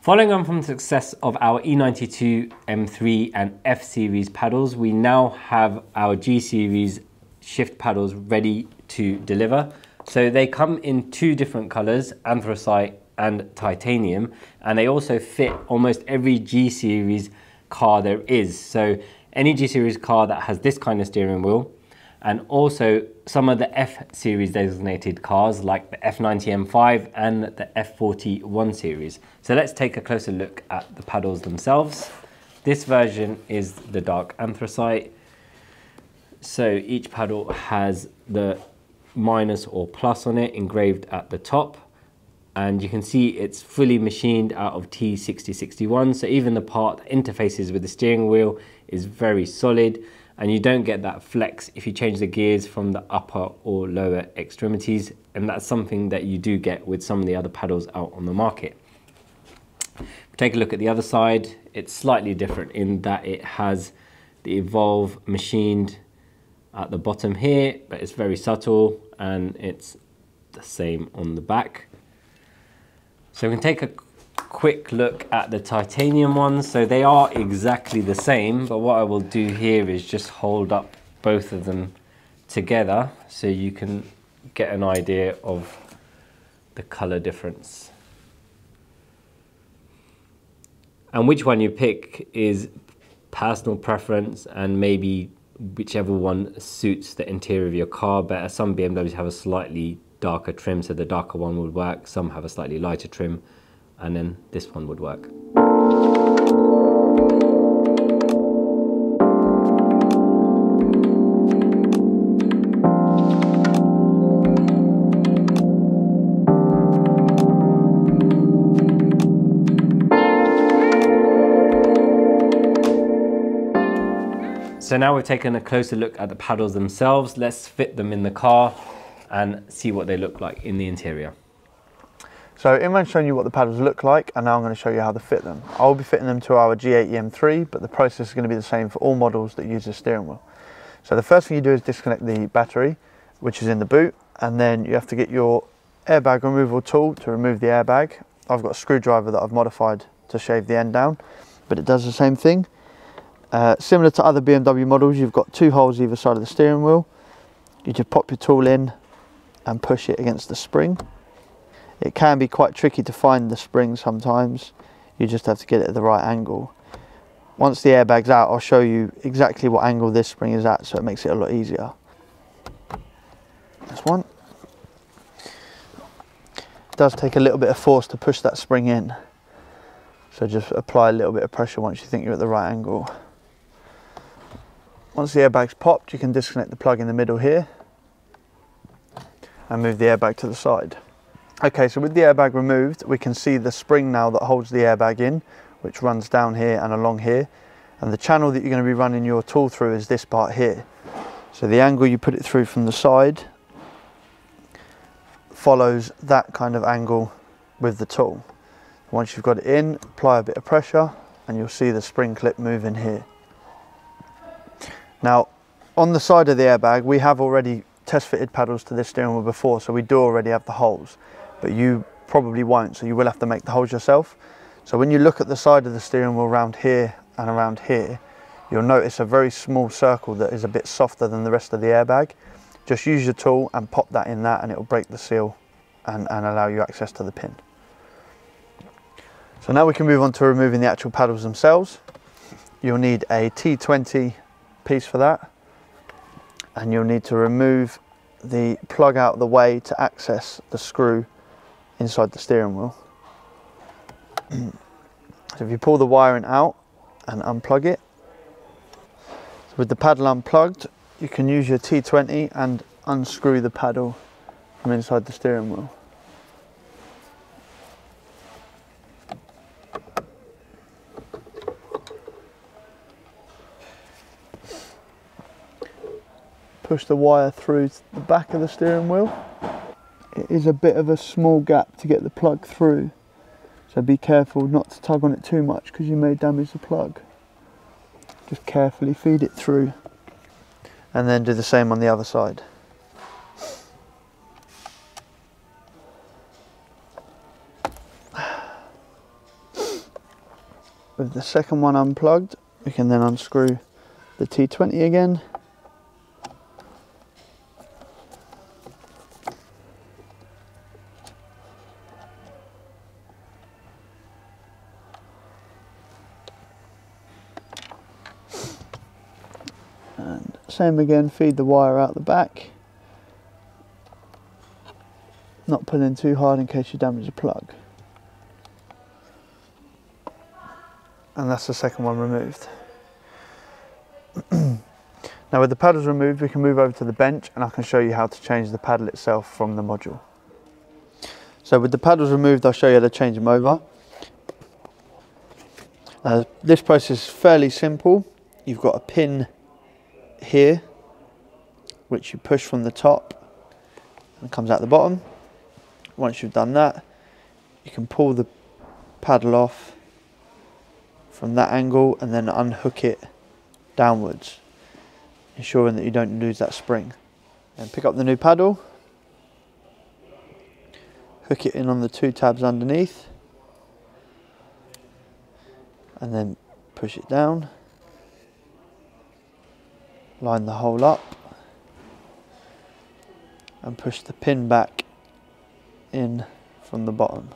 Following on from the success of our E92, M3 and F series paddles, we now have our G series shift paddles ready to deliver. So they come in two different colors, anthracite and titanium, and they also fit almost every G series car there is. So any G series car that has this kind of steering wheel, and also some of the F series designated cars like the F90 M5 and the F40 1 series. So let's take a closer look at the paddles themselves. This version is the dark anthracite. So each paddle has the minus or plus on it engraved at the top. And you can see it's fully machined out of T6061. So even the part that interfaces with the steering wheel is very solid, and you don't get that flex if you change the gears from the upper or lower extremities. And that's something that you do get with some of the other paddles out on the market. Take a look at the other side. It's slightly different in that it has the Evolve machined at the bottom here, but it's very subtle, and it's the same on the back. So we can take a quick look at the titanium ones. So they are exactly the same, but what I will do here is just hold up both of them together so you can get an idea of the color difference. And which one you pick is personal preference, and maybe whichever one suits the interior of your car better. Some BMWs have a slightly darker trim, so the darker one would work. Some have a slightly lighter trim, and then this one would work. So now we've taken a closer look at the paddles themselves. Let's fit them in the car and see what they look like in the interior. So Imran's shown you what the paddles look like, and now I'm going to show you how to fit them. I'll be fitting them to our G80 M3, but the process is going to be the same for all models that use the steering wheel. So the first thing you do is disconnect the battery, which is in the boot, and then you have to get your airbag removal tool to remove the airbag. I've got a screwdriver that I've modified to shave the end down, but it does the same thing. Similar to other BMW models, you've got two holes either side of the steering wheel. You just pop your tool in and push it against the spring. It can be quite tricky to find the spring sometimes. You just have to get it at the right angle. Once the airbag's out, I'll show you exactly what angle this spring is at, so it makes it a lot easier. This one. It does take a little bit of force to push that spring in. So just apply a little bit of pressure once you think you're at the right angle. Once the airbag's popped, you can disconnect the plug in the middle here and move the airbag to the side. Okay, so with the airbag removed, we can see the spring now that holds the airbag in, which runs down here and along here. And the channel that you're going to be running your tool through is this part here. So the angle you put it through from the side follows that kind of angle with the tool. Once you've got it in, apply a bit of pressure and you'll see the spring clip move in here. Now, on the side of the airbag, we have already test fitted paddles to this steering wheel before, so we do already have the holes, but you probably won't, so you will have to make the holes yourself. So when you look at the side of the steering wheel around here and around here, you'll notice a very small circle that is a bit softer than the rest of the airbag. Just use your tool and pop that in that, and it will break the seal and allow you access to the pin. So now we can move on to removing the actual paddles themselves. You'll need a T20 piece for that, and you'll need to remove the plug out of the way to access the screw inside the steering wheel. So if you pull the wiring out and unplug it, so with the paddle unplugged, you can use your T20 and unscrew the paddle from inside the steering wheel. Push the wire through the back of the steering wheel. It is a bit of a small gap to get the plug through, so be careful not to tug on it too much because you may damage the plug. Just carefully feed it through and then do the same on the other side. With the second one unplugged, we can then unscrew the T20 again. And same again, feed the wire out the back. Not pulling too hard in case you damage the plug. And that's the second one removed. Now with the paddles removed, we can move over to the bench and I can show you how to change the paddle itself from the module. So with the paddles removed, I'll show you how to change them over. This process is fairly simple. You've got a pin here, which you push from the top and it comes out the bottom. Once you've done that, you can pull the paddle off from that angle and then unhook it downwards, ensuring that you don't lose that spring. And pick up the new paddle, hook it in on the 2 tabs underneath, and then push it down, line the hole up, and push the pin back in from the bottom.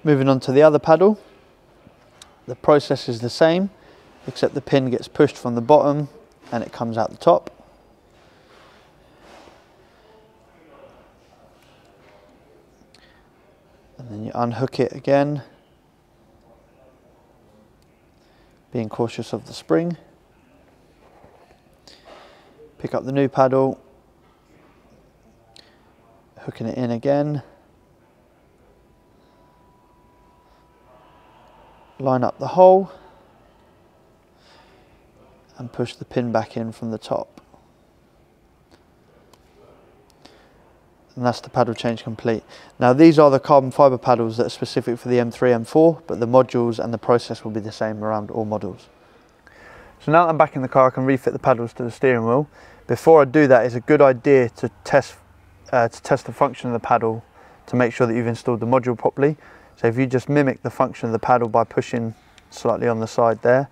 Moving on to the other paddle, the process is the same, except the pin gets pushed from the bottom and it comes out the top. And then you unhook it again, being cautious of the spring. Pick up the new paddle, hooking it in again. Line up the hole and push the pin back in from the top. And that's the paddle change complete. Now these are the carbon fibre paddles that are specific for the M3, M4, but the modules and the process will be the same around all models. So now that I'm back in the car, I can refit the paddles to the steering wheel. Before I do that, it's a good idea to test the function of the paddle to make sure that you've installed the module properly. So if you just mimic the function of the paddle by pushing slightly on the side there,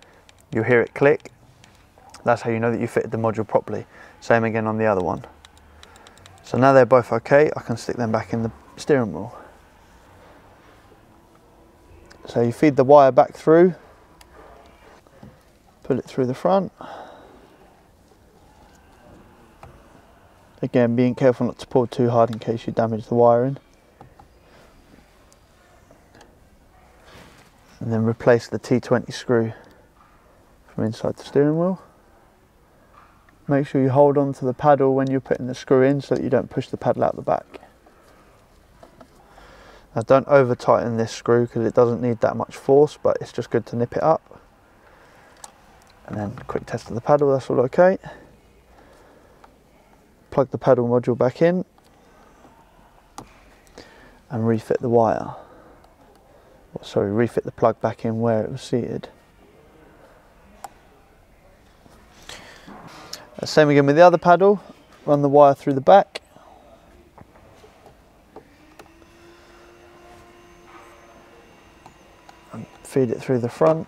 you'll hear it click. That's how you know that you fitted the module properly. Same again on the other one. So now they're both okay, I can stick them back in the steering wheel. So you feed the wire back through, pull it through the front. Again, being careful not to pull too hard in case you damage the wiring. And then replace the T20 screw from inside the steering wheel. Make sure you hold on to the paddle when you're putting the screw in so that you don't push the paddle out the back. Now don't over tighten this screw because it doesn't need that much force, but it's just good to nip it up. And then quick test of the paddle, that's all okay. Plug the paddle module back in and refit the wire. Sorry, refit the plug back in where it was seated. Same again with the other paddle, run the wire through the back. And feed it through the front.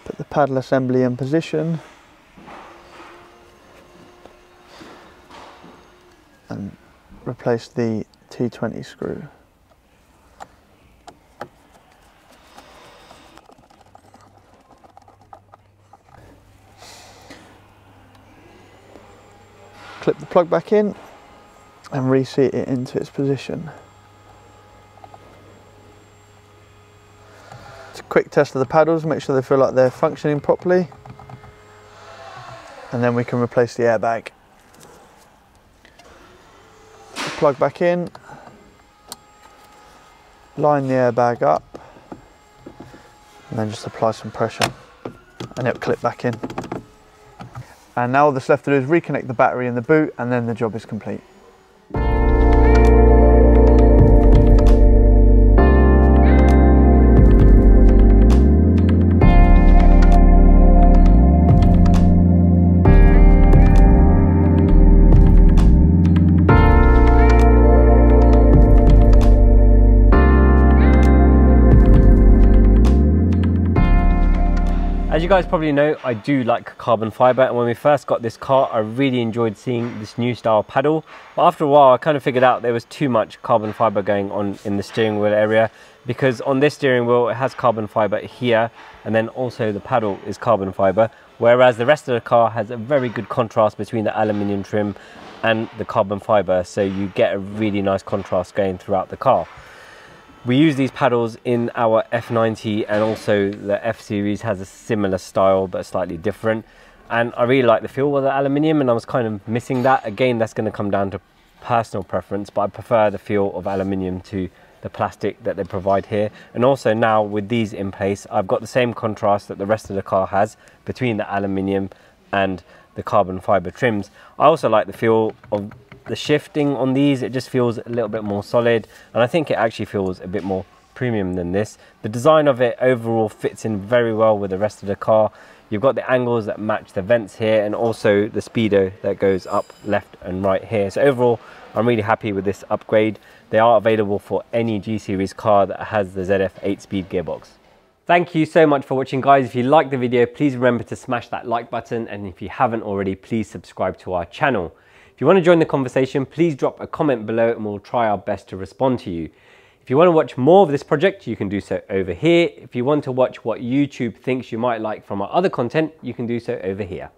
Put the paddle assembly in position. And replace the T20 screw. Clip the plug back in and reseat it into its position. It's a quick test of the paddles, make sure they feel like they're functioning properly. And then we can replace the airbag. Plug back in, line the airbag up, and then just apply some pressure and it'll clip back in. And now all that's left to do is reconnect the battery in the boot and then the job is complete. As you guys probably know, I do like carbon fiber, and when we first got this car, I really enjoyed seeing this new style paddle. But after a while, I kind of figured out there was too much carbon fiber going on in the steering wheel area, because on this steering wheel, it has carbon fiber here, and then also the paddle is carbon fiber, whereas the rest of the car has a very good contrast between the aluminium trim and the carbon fiber, so you get a really nice contrast going throughout the car. We use these paddles in our F90, and also the F series has a similar style but slightly different, and I really like the feel of the aluminium, and I was kind of missing that. Again, that's going to come down to personal preference, but I prefer the feel of aluminium to the plastic that they provide here. And also now with these in place, I've got the same contrast that the rest of the car has between the aluminium and the carbon fiber trims. I also like the feel of the shifting on these. It just feels a little bit more solid, and I think it actually feels a bit more premium than this. The design of it overall fits in very well with the rest of the car. You've got the angles that match the vents here, and also the speedo that goes up, left and right here. So overall, I'm really happy with this upgrade. They are available for any G series car that has the ZF 8-speed gearbox. Thank you so much for watching, guys. If you liked the video, please remember to smash that like button, and if you haven't already, please subscribe to our channel. If you want to join the conversation, please drop a comment below and we'll try our best to respond to you. If you want to watch more of this project, you can do so over here. If you want to watch what YouTube thinks you might like from our other content, you can do so over here.